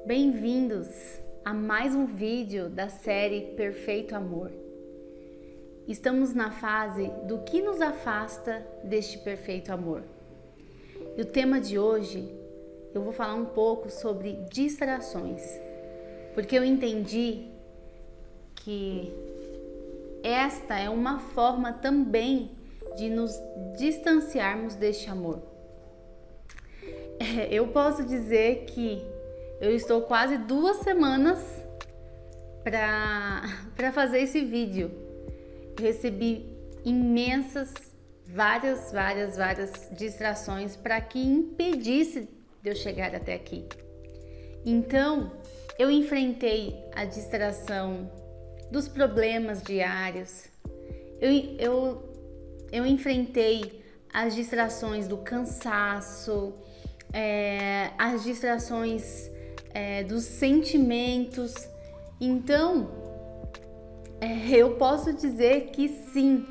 Bem-vindos a mais um vídeo da série Perfeito Amor. Estamos na fase do que nos afasta deste perfeito amor. E o tema de hoje eu vou falar um pouco sobre distrações, porque eu entendi que esta é uma forma também de nos distanciarmos deste amor. Eu posso dizer que eu estou quase 2 semanas para fazer esse vídeo. Eu recebi várias distrações para que impedisse de eu chegar até aqui. Então, eu enfrentei a distração dos problemas diários. Eu enfrentei as distrações do cansaço, as distrações dos sentimentos. Então, eu posso dizer que sim,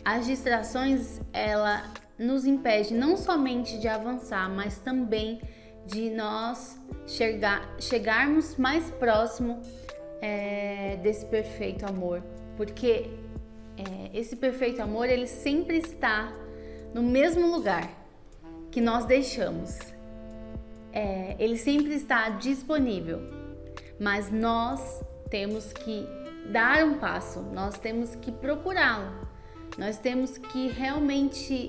as distrações ela nos impede não somente de avançar, mas também de nós chegarmos mais próximo desse perfeito amor, porque esse perfeito amor ele sempre está no mesmo lugar que nós deixamos. Ele sempre está disponível, mas nós temos que dar um passo, nós temos que procurá-lo, nós temos que realmente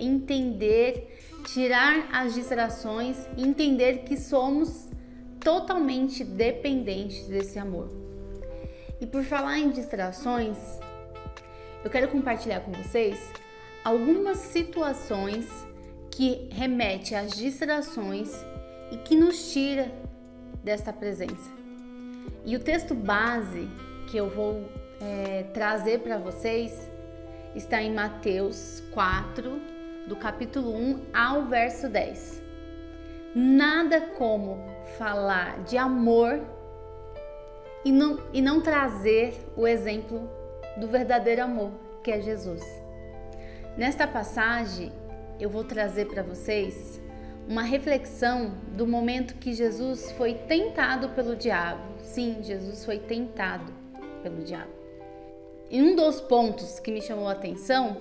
entender, tirar as distrações, entender que somos totalmente dependentes desse amor. E por falar em distrações, eu quero compartilhar com vocês algumas situações que remetem às distrações e que nos tira desta presença. E o texto base que eu vou trazer para vocês está em Mateus 4, do capítulo 1 ao verso 10. Nada como falar de amor e não trazer o exemplo do verdadeiro amor, que é Jesus. Nesta passagem, eu vou trazer para vocês uma reflexão do momento que Jesus foi tentado pelo diabo. Sim, Jesus foi tentado pelo diabo. E um dos pontos que me chamou a atenção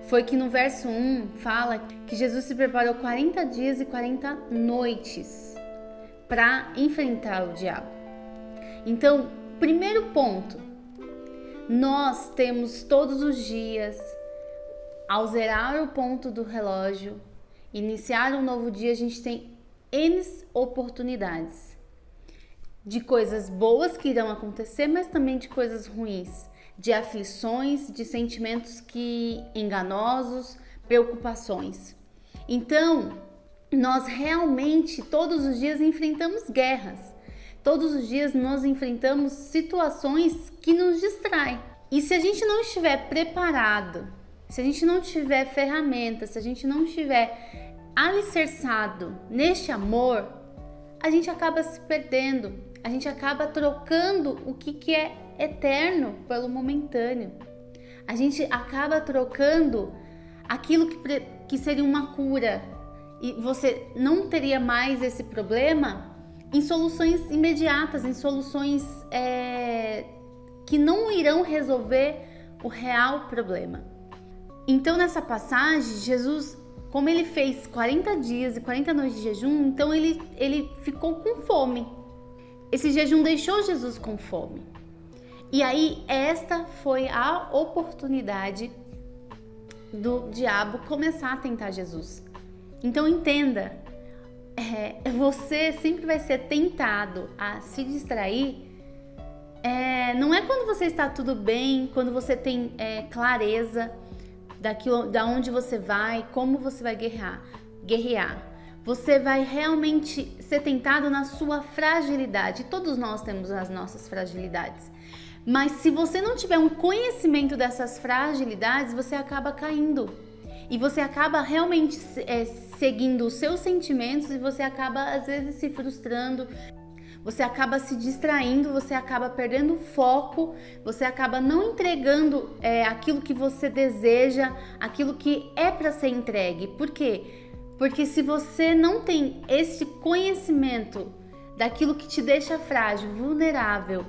foi que no verso 1 fala que Jesus se preparou 40 dias e 40 noites para enfrentar o diabo. Então, primeiro ponto, nós temos todos os dias, ao zerar o ponto do relógio, iniciar um novo dia, a gente tem N oportunidades de coisas boas que irão acontecer, mas também de coisas ruins, de aflições, de sentimentos enganosos, preocupações. Então, nós realmente todos os dias enfrentamos guerras, todos os dias nós enfrentamos situações que nos distraem. E se a gente não estiver preparado, se a gente não tiver ferramentas, se a gente não estiver alicerçado neste amor, a gente acaba se perdendo, a gente acaba trocando o que é eterno pelo momentâneo. A gente acaba trocando aquilo que seria uma cura e você não teria mais esse problema em soluções imediatas, em soluções que não irão resolver o real problema. Então, nessa passagem, Jesus, como ele fez 40 dias e 40 noites de jejum, então ele ficou com fome. Esse jejum deixou Jesus com fome. E aí, esta foi a oportunidade do diabo começar a tentar Jesus. Então, entenda, você sempre vai ser tentado a se distrair. Não é quando você está tudo bem, quando você tem clareza da onde você vai, como você vai guerrear. Você vai realmente ser tentado na sua fragilidade. Todos nós temos as nossas fragilidades. Mas se você não tiver um conhecimento dessas fragilidades, você acaba caindo. E você acaba realmente seguindo os seus sentimentos e você acaba, às vezes, se frustrando. Você acaba se distraindo, você acaba perdendo o foco, você acaba não entregando aquilo que você deseja, aquilo que é para ser entregue. Por quê? Porque se você não tem esse conhecimento daquilo que te deixa frágil, vulnerável,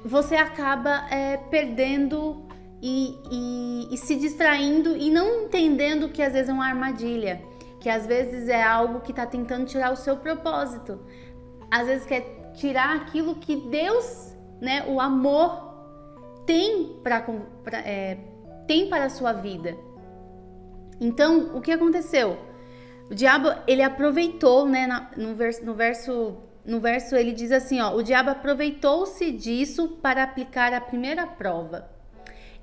você acaba perdendo e se distraindo e não entendendo que às vezes é uma armadilha, que às vezes é algo que está tentando tirar o seu propósito. Às vezes quer tirar aquilo que Deus, né, o amor, tem para a sua vida. Então, o que aconteceu? O diabo, ele aproveitou, né, no verso ele diz assim, ó, o diabo aproveitou-se disso para aplicar a primeira prova.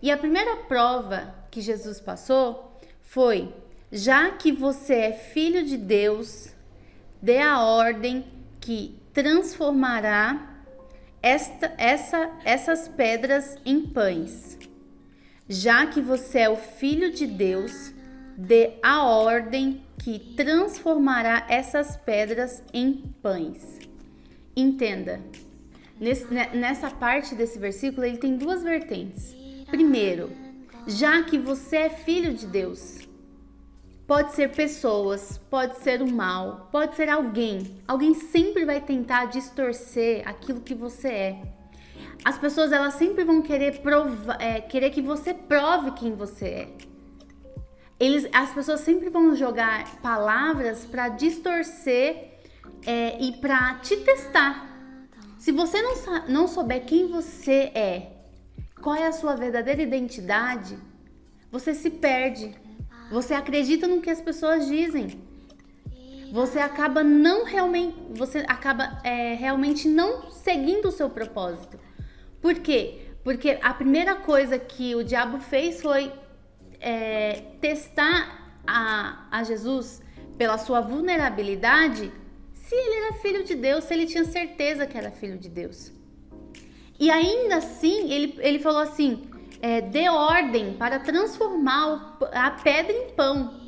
E a primeira prova que Jesus passou foi: já que você é filho de Deus, dê a ordem que transformará essas pedras em pães. Já que você é o filho de Deus, dê a ordem que transformará essas pedras em pães. Entenda, nessa parte desse versículo ele tem duas vertentes. Primeiro, já que você é filho de Deus, pode ser pessoas, pode ser o mal, pode ser alguém. Alguém sempre vai tentar distorcer aquilo que você é. As pessoas, elas sempre vão querer que você prove quem você é. As pessoas sempre vão jogar palavras para distorcer e para te testar. Se você não souber quem você é, qual é a sua verdadeira identidade, você se perde. Você acredita no que as pessoas dizem. Você acaba realmente não seguindo o seu propósito. Por quê? Porque a primeira coisa que o diabo fez foi testar a Jesus pela sua vulnerabilidade, se ele era filho de Deus, se ele tinha certeza que era filho de Deus. E ainda assim, ele falou assim, dê ordem para transformar a pedra em pão.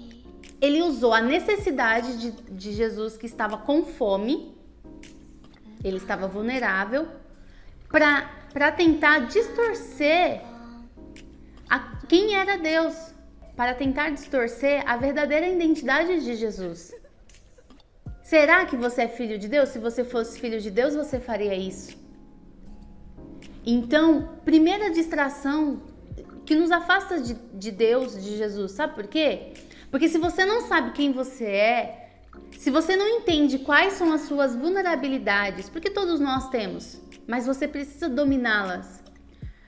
Ele usou a necessidade de Jesus, que estava com fome, ele estava vulnerável, para tentar distorcer quem era Deus, para tentar distorcer a verdadeira identidade de Jesus. Será que você é filho de Deus? Se você fosse filho de Deus, você faria isso? Então, primeira distração que nos afasta de Deus, de Jesus, sabe por quê? Porque se você não sabe quem você é, se você não entende quais são as suas vulnerabilidades, porque todos nós temos, mas você precisa dominá-las.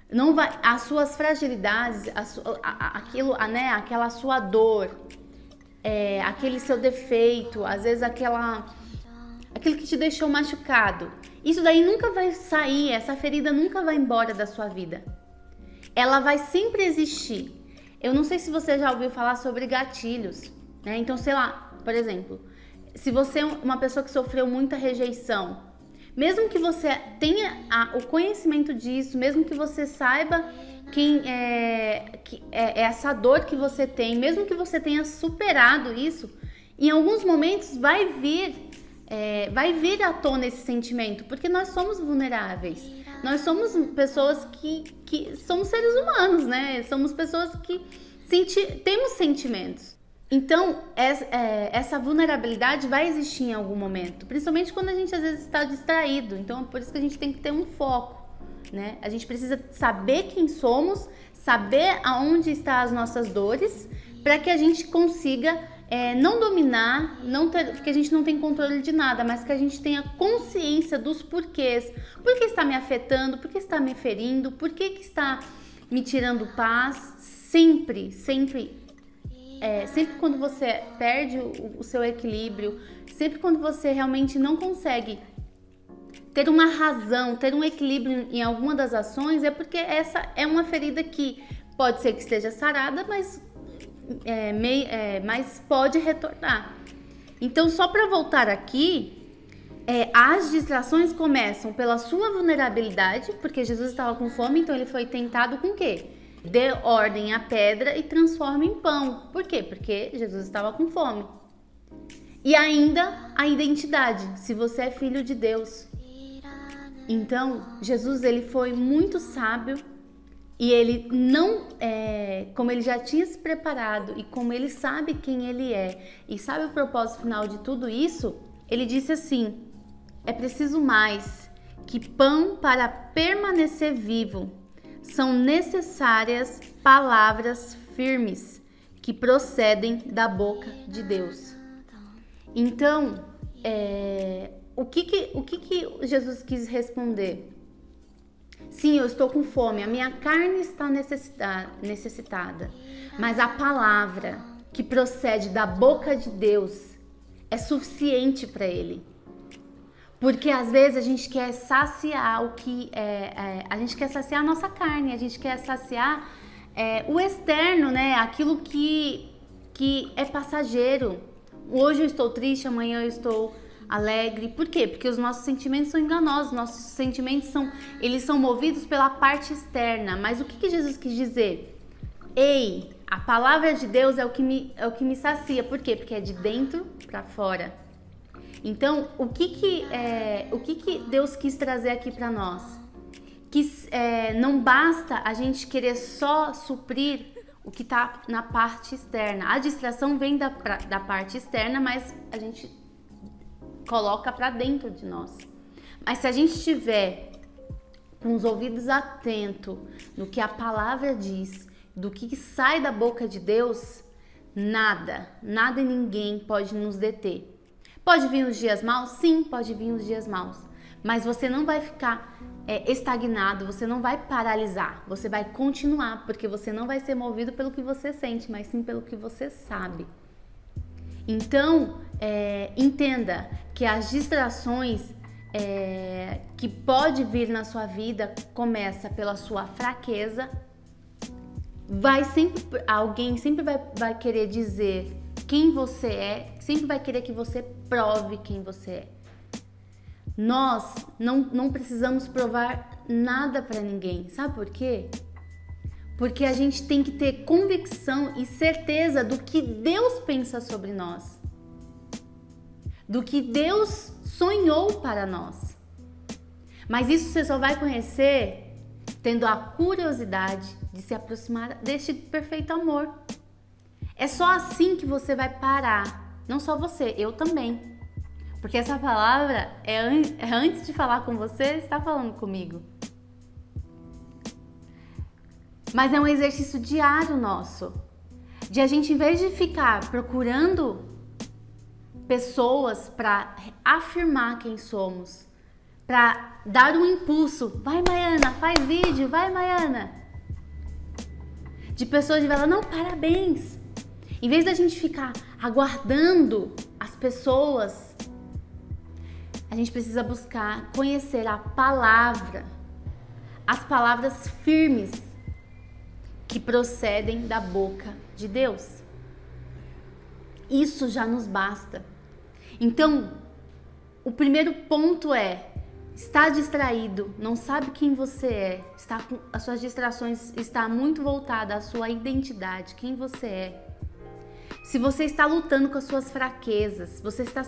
Não vai, as suas fragilidades, aquela sua dor, aquele seu defeito, às vezes aquilo que te deixou machucado. Isso daí nunca vai sair, essa ferida nunca vai embora da sua vida. Ela vai sempre existir. Eu não sei se você já ouviu falar sobre gatilhos, né? Então, sei lá, por exemplo, se você é uma pessoa que sofreu muita rejeição, mesmo que você tenha o conhecimento disso, mesmo que você saiba quem essa dor que você tem, mesmo que você tenha superado isso, em alguns momentos vai vir à tona esse sentimento, porque nós somos vulneráveis. Nós somos pessoas que somos seres humanos, né? Somos pessoas que temos sentimentos. Então, essa vulnerabilidade vai existir em algum momento, principalmente quando a gente às vezes está distraído. Então, por isso que a gente tem que ter um foco, né? A gente precisa saber quem somos, saber aonde estão as nossas dores, para que a gente consiga não dominar, porque a gente não tem controle de nada, mas que a gente tenha consciência dos porquês. Por que está me afetando? Por que está me ferindo? Por que está me tirando paz? Sempre quando você perde o seu equilíbrio, sempre quando você realmente não consegue ter uma razão, ter um equilíbrio em alguma das ações, é porque essa é uma ferida que pode ser que esteja sarada, mas pode retornar. Então, só para voltar aqui, as distrações começam pela sua vulnerabilidade, porque Jesus estava com fome, então ele foi tentado com o quê? Dê ordem à pedra e transforme em pão. Por quê? Porque Jesus estava com fome. E ainda a identidade, se você é filho de Deus. Então, Jesus, ele foi muito sábio e ele não, como ele já tinha se preparado e como ele sabe quem ele é e sabe o propósito final de tudo isso, ele disse assim, é preciso mais que pão para permanecer vivo. São necessárias palavras firmes que procedem da boca de Deus. Então, o que Jesus quis responder? Sim, eu estou com fome, a minha carne está necessitada, mas a palavra que procede da boca de Deus é suficiente para ele. Porque às vezes a gente quer saciar a gente quer saciar a nossa carne, a gente quer saciar o externo, né? Aquilo que é passageiro. Hoje eu estou triste, amanhã eu estou alegre. Por quê? Porque os nossos sentimentos são enganosos, nossos sentimentos eles são movidos pela parte externa. Mas o que Jesus quis dizer? Ei, a palavra de Deus é o que me sacia. Por quê? Porque é de dentro para fora. Então, o que Deus quis trazer aqui para nós? Que não basta a gente querer só suprir o que está na parte externa. A distração vem da parte externa, mas a gente coloca para dentro de nós. Mas se a gente estiver com os ouvidos atentos no que a palavra diz, do que sai da boca de Deus, nada e ninguém pode nos deter. Pode vir os dias maus? Sim, pode vir os dias maus. Mas você não vai ficar estagnado, você não vai paralisar. Você vai continuar, porque você não vai ser movido pelo que você sente, mas sim pelo que você sabe. Então, entenda que as distrações que pode vir na sua vida começa pela sua fraqueza. Alguém sempre vai querer dizer quem você é, sempre vai querer que você prove quem você é. Nós não precisamos provar nada para ninguém. Sabe por quê? Porque a gente tem que ter convicção e certeza do que Deus pensa sobre nós, do que Deus sonhou para nós. Mas isso você só vai conhecer tendo a curiosidade de se aproximar deste perfeito amor. É só assim que você vai parar. Não só você, eu também. Porque essa palavra antes de falar com você, está falando comigo. Mas é um exercício diário nosso. De a gente, em vez de ficar procurando pessoas para afirmar quem somos, para dar um impulso. Vai, Maiana, faz vídeo, vai, Maiana. De pessoas de falar, não, parabéns. Em vez da gente ficar aguardando as pessoas, a gente precisa buscar conhecer a palavra, as palavras firmes que procedem da boca de Deus. Isso já nos basta. Então, o primeiro ponto está distraído, não sabe quem você é, as suas distrações estão muito voltadas à sua identidade, quem você é. Se você está lutando com as suas fraquezas, você está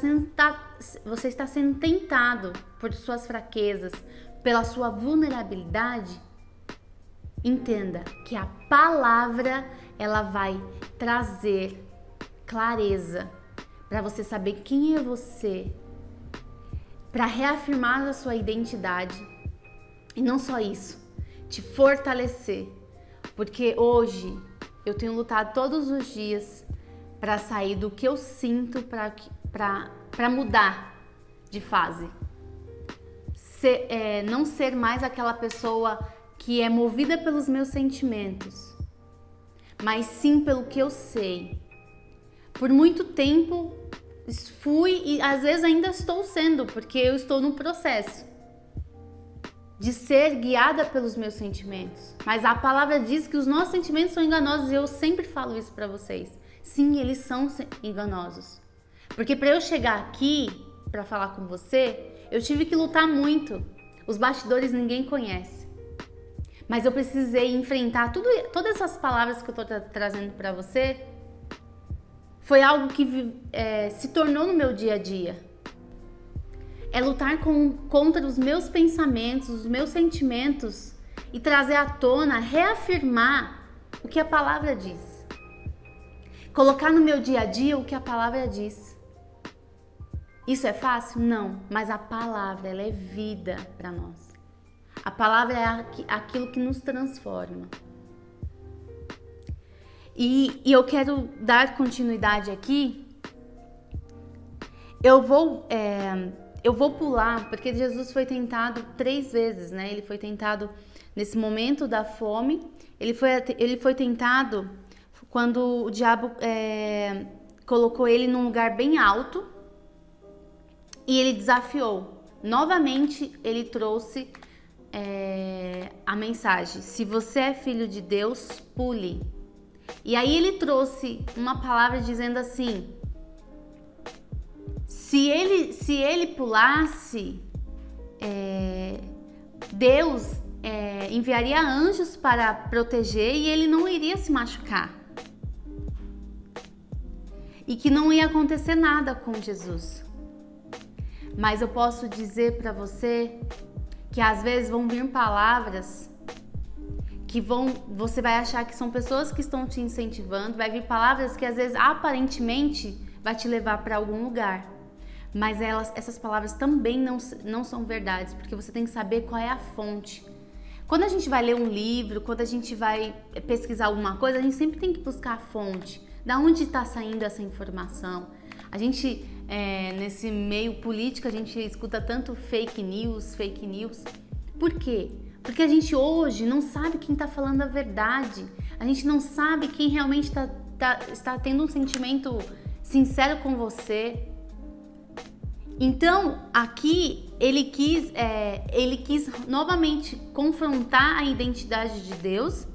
sendo tentado por suas fraquezas, pela sua vulnerabilidade, entenda que a palavra ela vai trazer clareza para você saber quem é você, para reafirmar a sua identidade e não só isso, te fortalecer, porque hoje eu tenho lutado todos os dias para sair do que eu sinto, para mudar de fase. Não ser mais aquela pessoa que é movida pelos meus sentimentos, mas sim pelo que eu sei. Por muito tempo fui e às vezes ainda estou sendo, porque eu estou no processo de ser guiada pelos meus sentimentos. Mas a palavra diz que os nossos sentimentos são enganosos e eu sempre falo isso para vocês. Sim, eles são enganosos. Porque para eu chegar aqui, para falar com você, eu tive que lutar muito. Os bastidores ninguém conhece. Mas eu precisei enfrentar todas essas palavras que eu estou trazendo para você. Foi algo que se tornou no meu dia a dia. É lutar contra os meus pensamentos, os meus sentimentos e trazer à tona, reafirmar o que a palavra diz. Colocar no meu dia a dia o que a palavra diz. Isso é fácil? Não, mas a palavra, ela é vida para nós. A palavra é aquilo que nos transforma. E eu quero dar continuidade aqui. Eu vou pular, porque Jesus foi tentado 3 vezes, né? Ele foi tentado nesse momento da fome. Ele foi tentado quando o diabo colocou ele num lugar bem alto e ele desafiou. Novamente, ele trouxe a mensagem: se você é filho de Deus, pule. E aí ele trouxe uma palavra dizendo assim: se ele pulasse, Deus enviaria anjos para proteger e ele não iria se machucar. E que não ia acontecer nada com Jesus. Mas eu posso dizer para você que às vezes vão vir palavras que você vai achar que são pessoas que estão te incentivando, vai vir palavras que às vezes aparentemente vai te levar para algum lugar. Mas essas palavras também não são verdades, porque você tem que saber qual é a fonte. Quando a gente vai ler um livro, quando a gente vai pesquisar alguma coisa, a gente sempre tem que buscar a fonte. Da onde está saindo essa informação? A gente, nesse meio político, a gente escuta tanto fake news. Por quê? Porque a gente hoje não sabe quem está falando a verdade. A gente não sabe quem realmente está tendo um sentimento sincero com você. Então, aqui ele quis novamente confrontar a identidade de Deus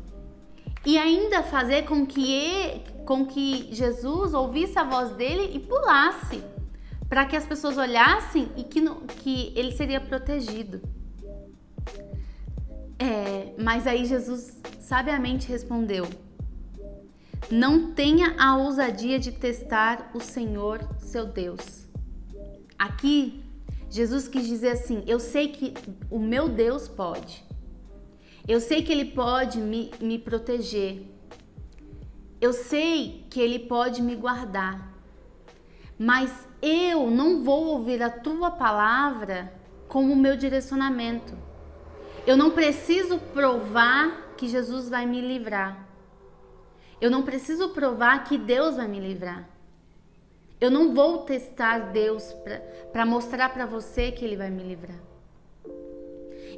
e ainda fazer com que Jesus ouvisse a voz dele e pulasse, para que as pessoas olhassem e que ele seria protegido. Mas aí Jesus sabiamente respondeu: não tenha a ousadia de testar o Senhor, seu Deus. Aqui, Jesus quis dizer assim: eu sei que o meu Deus pode. Eu sei que Ele pode me proteger. Eu sei que Ele pode me guardar. Mas eu não vou ouvir a tua palavra como o meu direcionamento. Eu não preciso provar que Jesus vai me livrar. Eu não preciso provar que Deus vai me livrar. Eu não vou testar Deus para mostrar para você que Ele vai me livrar.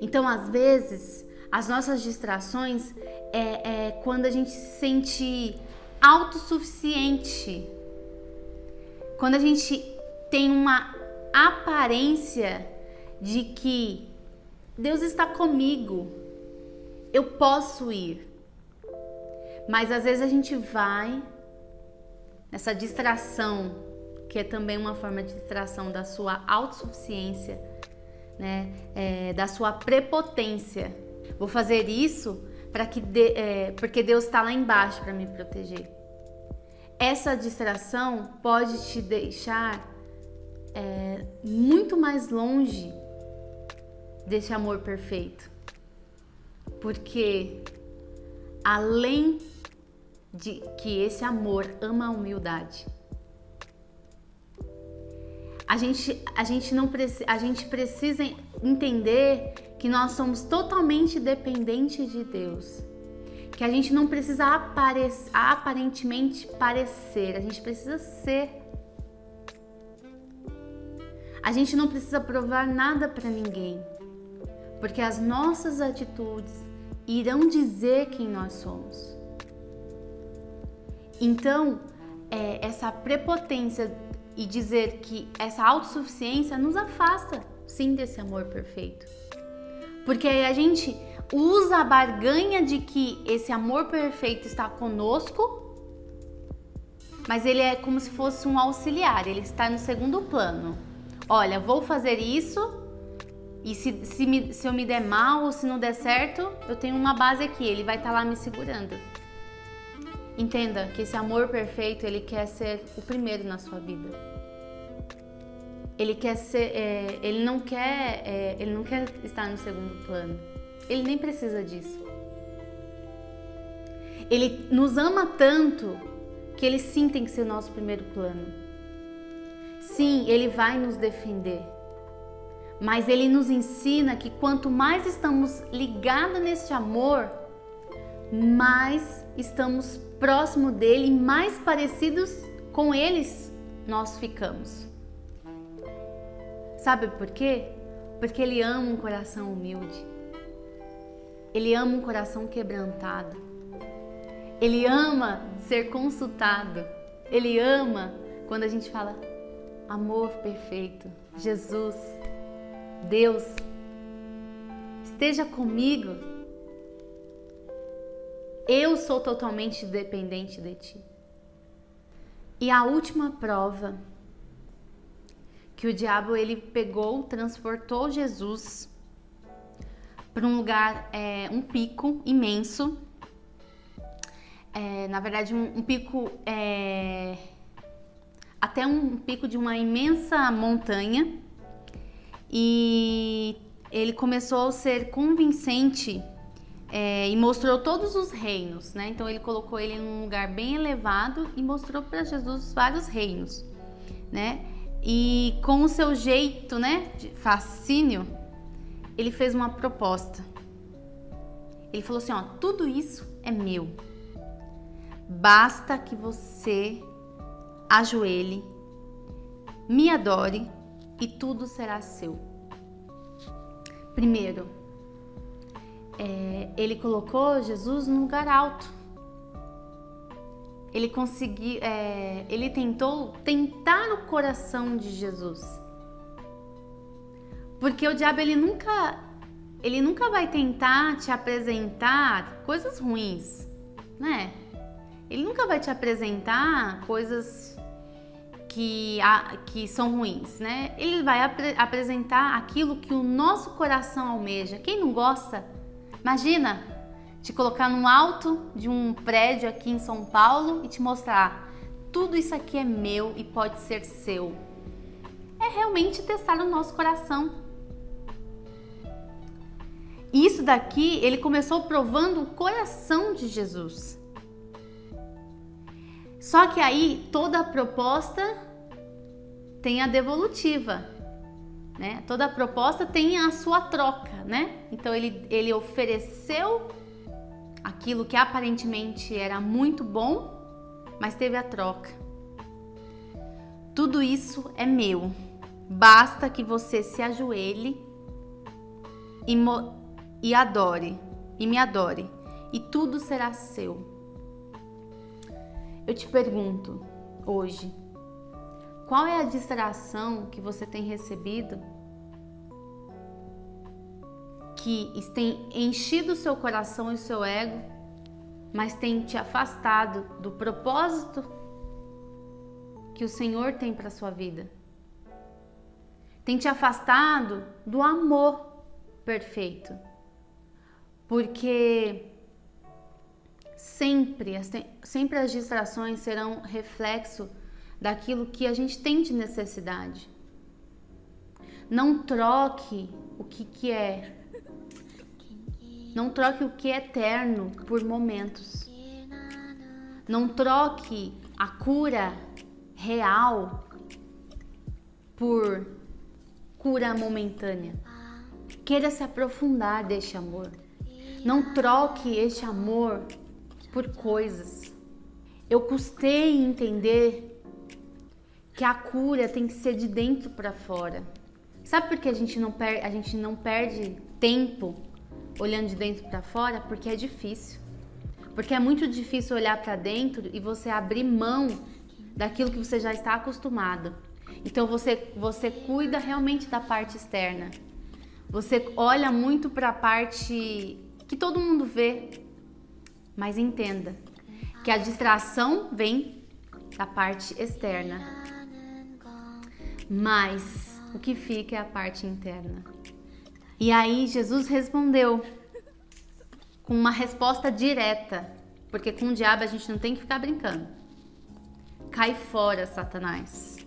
Então, às vezes, as nossas distrações é quando a gente se sente autossuficiente. Quando a gente tem uma aparência de que Deus está comigo, eu posso ir. Mas às vezes a gente vai nessa distração, que é também uma forma de distração da sua autossuficiência, né? Da sua prepotência. Vou fazer isso porque Deus está lá embaixo para me proteger. Essa distração pode te deixar muito mais longe desse amor perfeito. Porque além de que esse amor ama a humildade, a gente precisa entender que nós somos totalmente dependentes de Deus. Que a gente não precisa aparentemente parecer, a gente precisa ser. A gente não precisa provar nada para ninguém, porque as nossas atitudes irão dizer quem nós somos. Então, essa prepotência e dizer que essa autossuficiência nos afasta, sim, desse amor perfeito. Porque aí a gente usa a barganha de que esse amor perfeito está conosco, mas ele é como se fosse um auxiliar, ele está no segundo plano. Olha, vou fazer isso e se eu me der mal ou se não der certo, eu tenho uma base aqui, ele vai estar lá me segurando. Entenda que esse amor perfeito, ele quer ser o primeiro na sua vida. Ele quer ser, ele não quer estar no segundo plano. Ele nem precisa disso. Ele nos ama tanto que ele sim tem que ser o nosso primeiro plano. Sim, Ele vai nos defender. Mas Ele nos ensina que quanto mais estamos ligados neste amor, mais estamos próximo dele e mais parecidos com eles nós ficamos. Sabe por quê? Porque Ele ama um coração humilde. Ele ama um coração quebrantado. Ele ama ser consultado. Ele ama quando a gente fala amor perfeito, Jesus, Deus, esteja comigo. Eu sou totalmente dependente de ti. E a última prova que o diabo ele pegou, transportou Jesus para um lugar, um pico imenso. Na verdade, um pico, até um pico de uma imensa montanha. E ele começou a ser convincente e mostrou todos os reinos, né? Então ele colocou ele em um lugar bem elevado e mostrou para Jesus vários reinos, né? E com o seu jeito, né, de fascínio, ele fez uma proposta. Ele falou assim, ó, tudo isso é meu. Basta que você ajoelhe, me adore e tudo será seu. Primeiro, ele colocou Jesus num lugar alto. Ele conseguiu, ele tentou tentar o coração de Jesus. Porque o diabo ele nunca vai tentar te apresentar coisas ruins, né? Ele nunca vai te apresentar coisas que são ruins, né? Ele vai apresentar aquilo que o nosso coração almeja. Quem não gosta? Imagina te colocar no alto de um prédio aqui em São Paulo e te mostrar tudo isso aqui é meu e pode ser seu. É realmente testar o nosso coração. Isso daqui, ele começou provando o coração de Jesus. Só que aí toda a proposta tem a devolutiva, né? Toda a proposta tem a sua troca, né? Então ele ofereceu aquilo que aparentemente era muito bom, mas teve a troca. Tudo isso é meu. Basta que você se ajoelhe e adore, e me adore, e tudo será seu. Eu te pergunto hoje, qual é a distração que você tem recebido que tem enchido o seu coração e o seu ego, mas tem te afastado do propósito que o Senhor tem para a sua vida? Tem te afastado do amor perfeito. Porque sempre as distrações serão reflexo daquilo que a gente tem de necessidade. Não troque o que é. Não troque o que é eterno por momentos. Não troque a cura real por cura momentânea. Queira se aprofundar deste amor. Não troque este amor por coisas. Eu custei entender que a cura tem que ser de dentro para fora. Sabe por que a gente não perde tempo olhando de dentro para fora? Porque é difícil. Porque é muito difícil olhar para dentro e você abrir mão daquilo que você já está acostumado. Então você cuida realmente da parte externa. Você olha muito para a parte que todo mundo vê, mas entenda que a distração vem da parte externa, mas o que fica é a parte interna. E aí Jesus respondeu com uma resposta direta, porque com o diabo a gente não tem que ficar brincando. Cai fora, Satanás.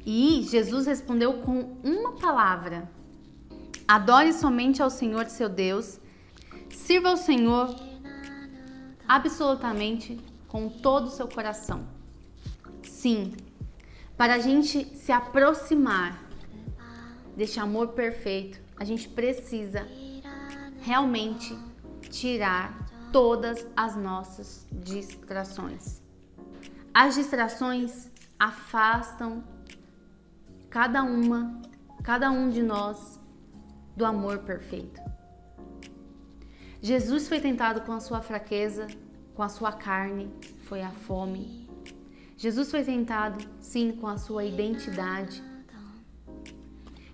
E Jesus respondeu com uma palavra: adore somente ao Senhor seu Deus, sirva ao Senhor absolutamente com todo o seu coração. Sim, Para a gente se aproximar deste amor perfeito, a gente precisa realmente tirar todas as nossas distrações. As distrações afastam cada um de nós do amor perfeito. Jesus foi tentado com a sua fraqueza, com a sua carne, foi a fome. Jesus foi tentado, sim, com a sua identidade.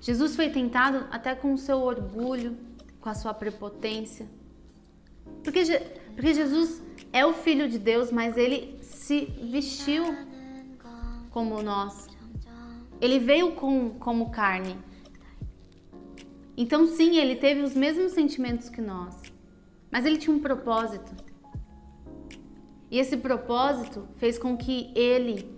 Jesus foi tentado até com o seu orgulho, com a sua prepotência. Porque Jesus é o Filho de Deus, mas ele se vestiu como nós. Ele veio como carne. Então, sim, ele teve os mesmos sentimentos que nós. Mas ele tinha um propósito. E esse propósito fez com que ele,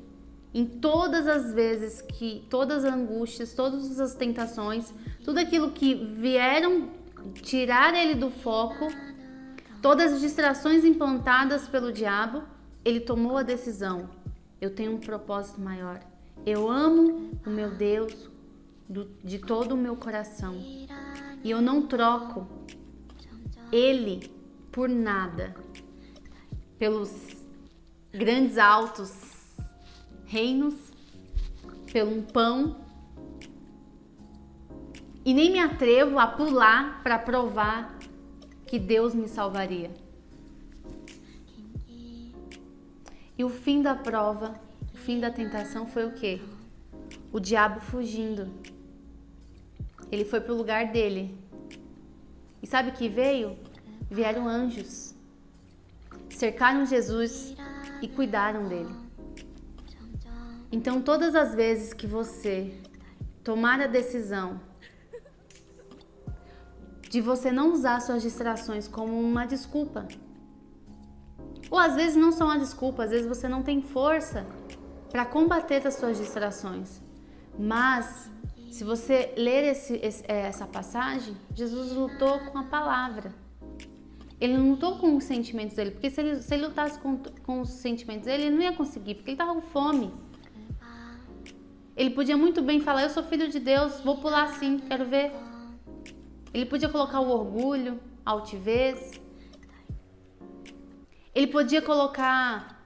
em todas as vezes todas as angústias, todas as tentações, tudo aquilo que vieram tirar ele do foco, todas as distrações implantadas pelo diabo, ele tomou a decisão: eu tenho um propósito maior. Eu amo o meu Deus de todo o meu coração. E eu não troco ele por nada. Pelos grandes altos reinos, pelo um pão. E nem me atrevo a pular para provar que Deus me salvaria. E o fim da prova, o fim da tentação foi o quê? O diabo fugindo. Ele foi para o lugar dele. E sabe o que veio? Vieram anjos. Cercaram Jesus e cuidaram dele. Então, todas as vezes que você tomar a decisão de você não usar suas distrações como uma desculpa, ou às vezes não são uma desculpa, às vezes você não tem força para combater as suas distrações, mas se você ler essa passagem, Jesus lutou com a palavra. Ele não lutou com os sentimentos dele, porque se ele lutasse com os sentimentos dele, ele não ia conseguir, porque ele estava com fome. Ele podia muito bem falar: eu sou filho de Deus, vou pular sim, quero ver. Ele podia colocar o orgulho, a altivez. Ele podia colocar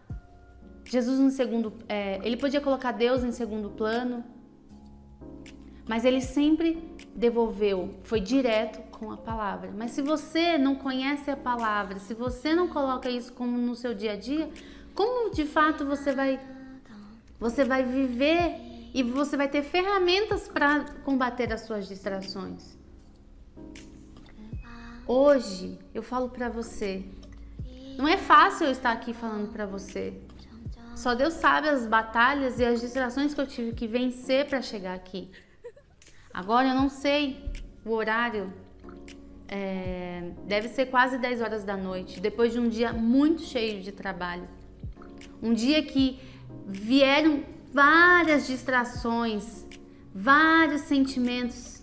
ele podia colocar Deus em segundo plano. Mas ele sempre devolveu, foi direto com a palavra. Mas se você não conhece a palavra, se você não coloca isso como no seu dia a dia, como de fato você vai viver e você vai ter ferramentas para combater as suas distrações? Hoje eu falo para você, não é fácil eu estar aqui falando para você. Só Deus sabe as batalhas e as distrações que eu tive que vencer para chegar aqui. Agora eu não sei o horário, deve ser quase 10 horas da noite, depois de um dia muito cheio de trabalho. Um dia que vieram várias distrações, vários sentimentos.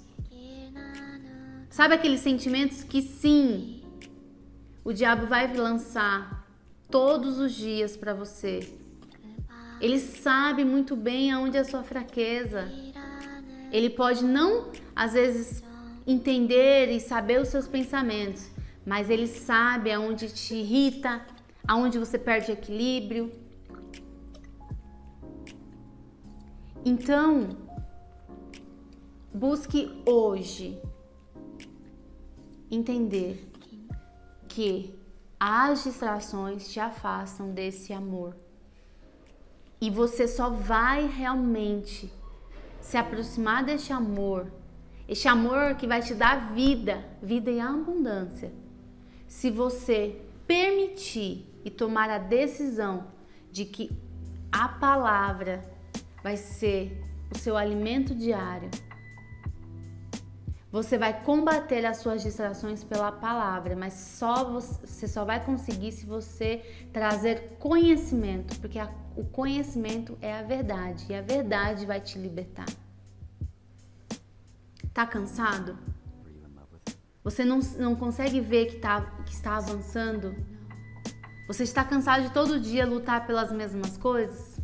Sabe aqueles sentimentos que sim, o diabo vai lançar todos os dias para você. Ele sabe muito bem aonde é a sua fraqueza. Ele pode não, às vezes, entender e saber os seus pensamentos, mas ele sabe aonde te irrita, aonde você perde equilíbrio. Então, busque hoje entender que as distrações te afastam desse amor. E você só vai realmente se aproximar deste amor, este amor que vai te dar vida e abundância, se você permitir e tomar a decisão de que a palavra vai ser o seu alimento diário. Você vai combater as suas distrações pela palavra, mas você só vai conseguir se você trazer conhecimento, porque o conhecimento é a verdade e a verdade vai te libertar. Tá cansado? Você não consegue ver que está avançando? Você está cansado de todo dia lutar pelas mesmas coisas?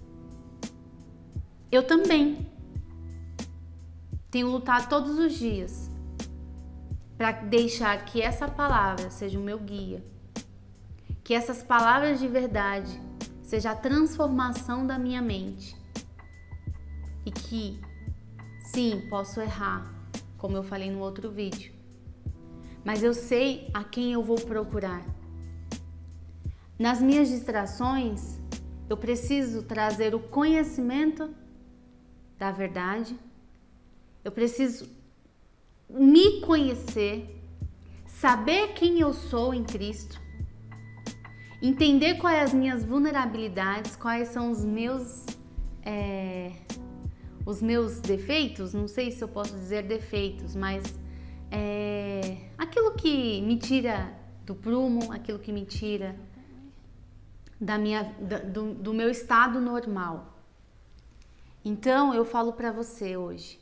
Eu também tenho lutado todos os dias para deixar que essa palavra seja o meu guia, que essas palavras de verdade seja a transformação da minha mente e que, sim, posso errar, como eu falei no outro vídeo, mas eu sei a quem eu vou procurar. Nas minhas distrações, eu preciso trazer o conhecimento da verdade, eu preciso me conhecer, saber quem eu sou em Cristo, entender quais as minhas vulnerabilidades, quais são os meus defeitos, não sei se eu posso dizer defeitos, mas aquilo que me tira do prumo, aquilo que me tira do meu estado normal. Então eu falo para você hoje,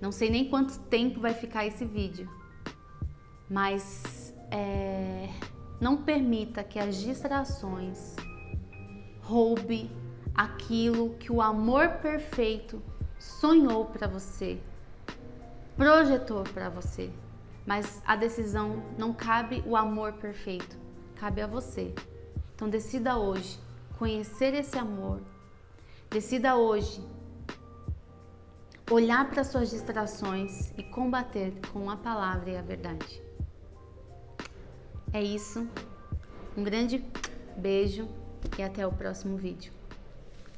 não sei nem quanto tempo vai ficar esse vídeo, mas não permita que as distrações roube aquilo que o amor perfeito sonhou para você, projetou para você. Mas a decisão não cabe o amor perfeito, cabe a você. Então decida hoje conhecer esse amor, decida hoje olhar para suas distrações e combater com a palavra e a verdade. É isso, um grande beijo e até o próximo vídeo.